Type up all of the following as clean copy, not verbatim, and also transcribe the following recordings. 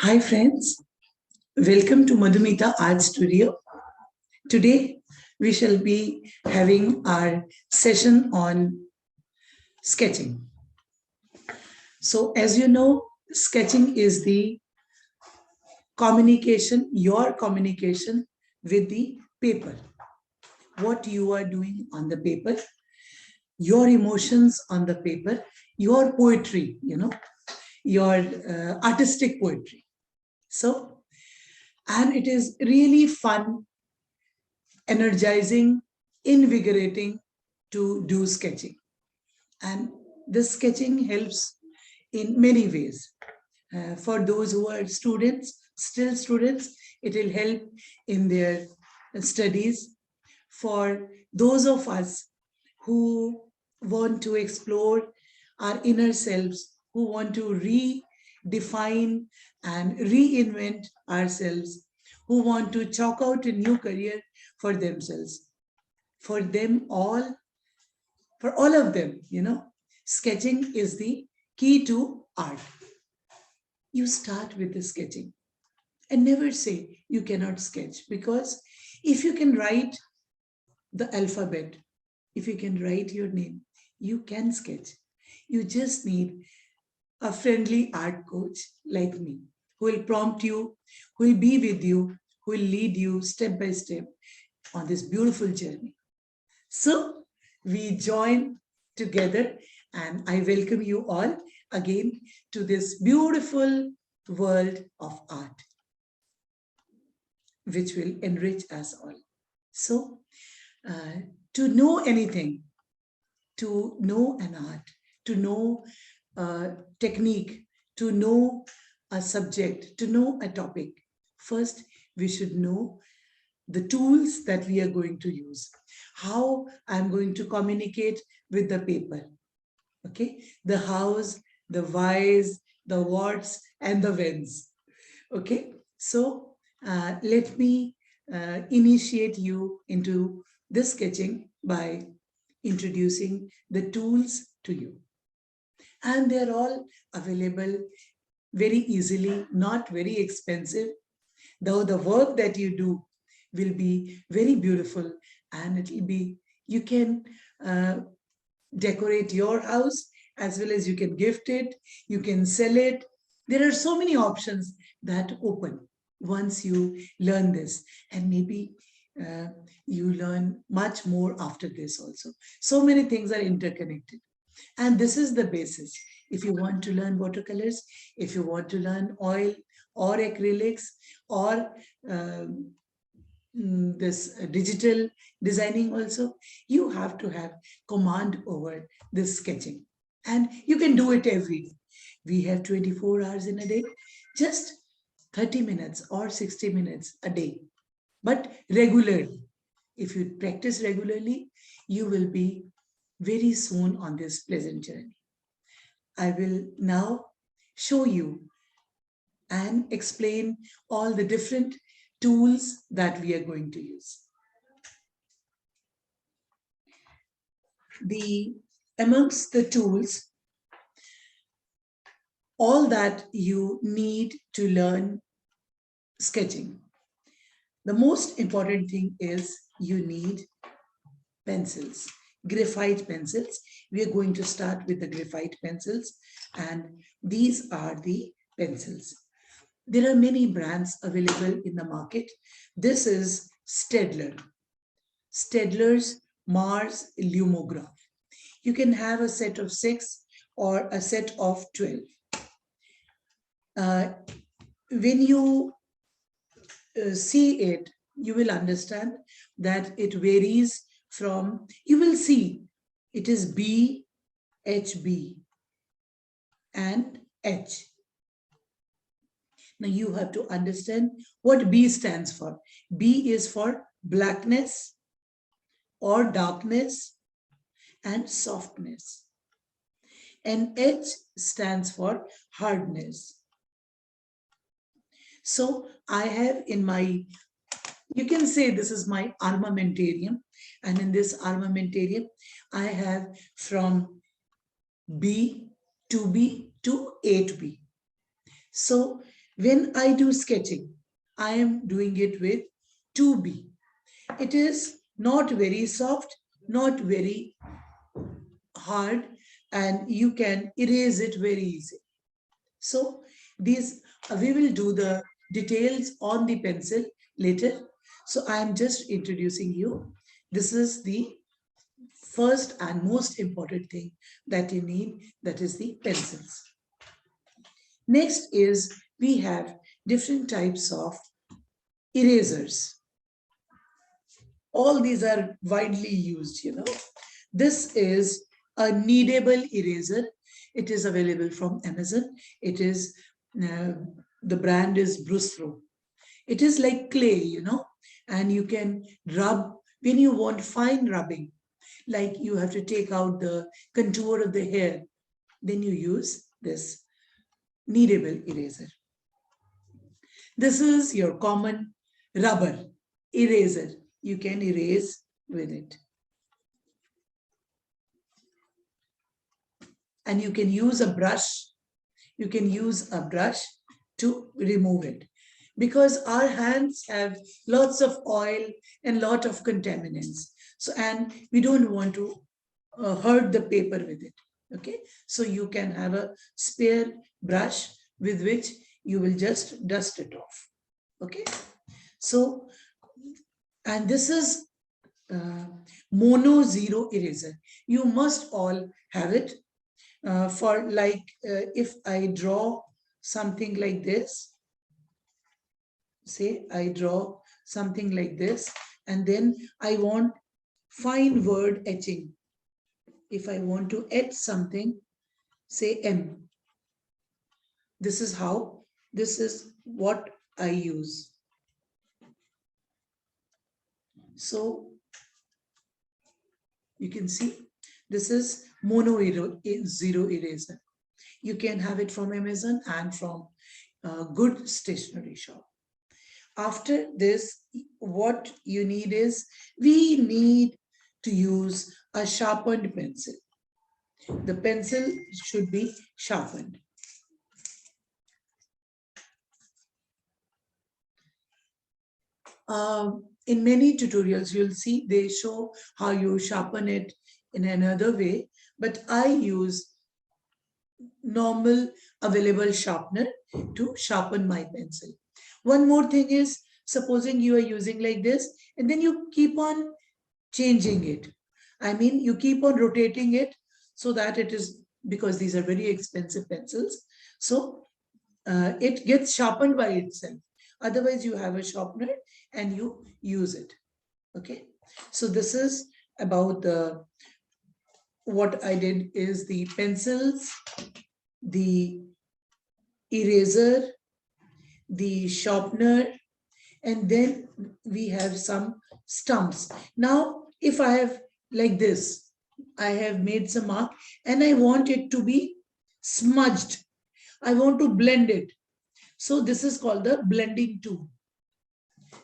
Hi friends, welcome to Madhumita Art Studio. Today we shall be having our session on sketching. So as you know, sketching is the communication, your communication with the paper. What you are doing on the paper, your emotions on the paper, your poetry, your artistic poetry. So, and it is really fun, energizing, invigorating to do sketching. And this sketching helps in many ways. For those who are students, still students, it will help in their studies. For those of us who want to explore our inner selves, who want to redefine and reinvent ourselves, who want to chalk out a new career for themselves, for them all, for all of them, sketching is the key to art. You start with the sketching and never say you cannot sketch, because if you can write the alphabet, if you can write your name, you can sketch. You just need a friendly art coach like me who will prompt you, who will be with you, who will lead you step by step on this beautiful journey. So we join together, and I welcome you all again to this beautiful world of art, which will enrich us all. So, to know anything, to know an art, to know a technique, to know a subject, to know a topic, first we should know the tools that we are going to use, how I'm going to communicate with the paper, okay? The hows, the whys, the whats, and the whens, okay? So let me initiate you into this sketching by introducing the tools to you. And they're all available very easily, not very expensive, though the work that you do will be very beautiful, and it will be, you can decorate your house as well as you can gift it, you can sell it. There are so many options that open once you learn this, and maybe uh, you learn much more after this also. So many things are interconnected, and this is the basis. If you want to learn watercolors, if you want to learn oil or acrylics or this digital designing also, you have to have command over this sketching, and you can do it every day. We have 24 hours in a day, just 30 minutes or 60 minutes a day, but regularly. If you practice regularly, you will be very soon on this pleasant journey. I will now show you and explain all the different tools that we are going to use. Amongst the tools, all that you need to learn sketching, the most important thing is you need pencils, graphite pencils. We are going to start with the graphite pencils, and these are the pencils. There are many brands available in the market. This is Staedtler's Mars Lumograph. You can have a set of 6 or a set of 12. When you see it, you will understand that it varies from, you will see it is B, HB, and H. Now you have to understand what B stands for. B is for blackness or darkness and softness. And H stands for hardness. So I have in my, you can say this is my armamentarium. And in this armamentarium, I have from B to B to A to B. So When I do sketching, I am doing it with 2B. It is not very soft, not very hard, and you can erase it very easy. So these we will do the details on the pencil later. So I am just introducing you. This is the first and most important thing that you need, that is the pencils. Next is we have different types of erasers. All these are widely used, This is a kneadable eraser. It is available from Amazon. It is, the brand is Brustro. It is like clay, and you can rub when you want fine rubbing, like you have to take out the contour of the hair, then you use this kneadable eraser. This is your common rubber eraser. You can erase with it. And you can use a brush. You can use a brush to remove it. Because our hands have lots of oil and lot of contaminants. So, and we don't want to hurt the paper with it. Okay. So you can have a spare brush with which you will just dust it off. Okay. So, and this is mono zero eraser. You must all have it. For like, if I draw something like this, say I draw something like this, and then I want fine word etching. If I want to etch something, say M. This is how, this is what I use. So you can see this is mono zero eraser. You can have it from Amazon and from a good stationery shop. After this, what you need is, we need to use a sharpened pencil. The pencil should be sharpened. In many tutorials, you'll see they show how you sharpen it in another way, but I use normal available sharpener to sharpen my pencil. One more thing is, supposing you are using like this, and then you keep on changing it. I mean, you keep on rotating it so that it is, because these are very expensive pencils, so it gets sharpened by itself. Otherwise, you have a sharpener and you use it. Okay. So this is about the, what I did is the pencils, the eraser, the sharpener, and then we have some stumps. Now, if I have like this, I have made some mark and I want it to be smudged. I want to blend it. So this is called the blending tool.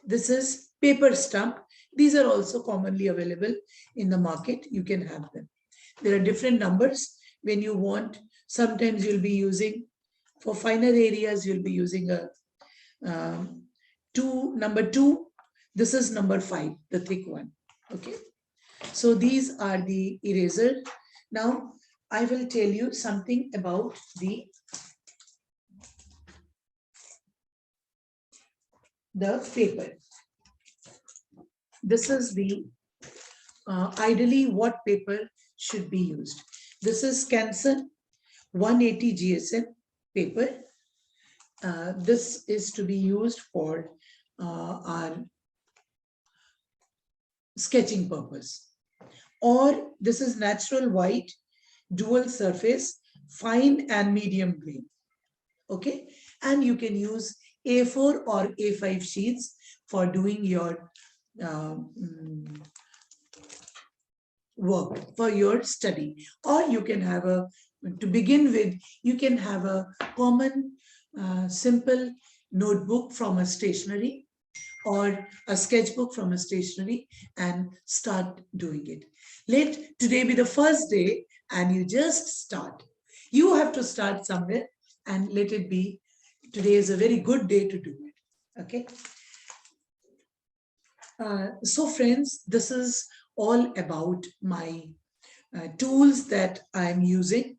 This is paper stump. These are also commonly available in the market. You can have them. There are different numbers. When you want, sometimes you'll be using, for finer areas, you'll be using a number 2. This is number 5, the thick one. Okay. So these are the eraser. Now I will tell you something about the paper. This is the ideally what paper should be used. This is Canson 180 GSM paper. This is to be used for our sketching purpose. Or this is natural white, dual surface, fine and medium grain. Okay, and you can use A4 or A5 sheets for doing your work, for your study. Or you can have a, to begin with, you can have a common simple notebook from a stationery or a sketchbook from a stationery and start doing it. Let today be the first day and you just start. You have to start somewhere and let it be today is a very good day to do it. Okay. So friends, this is all about my tools that I'm using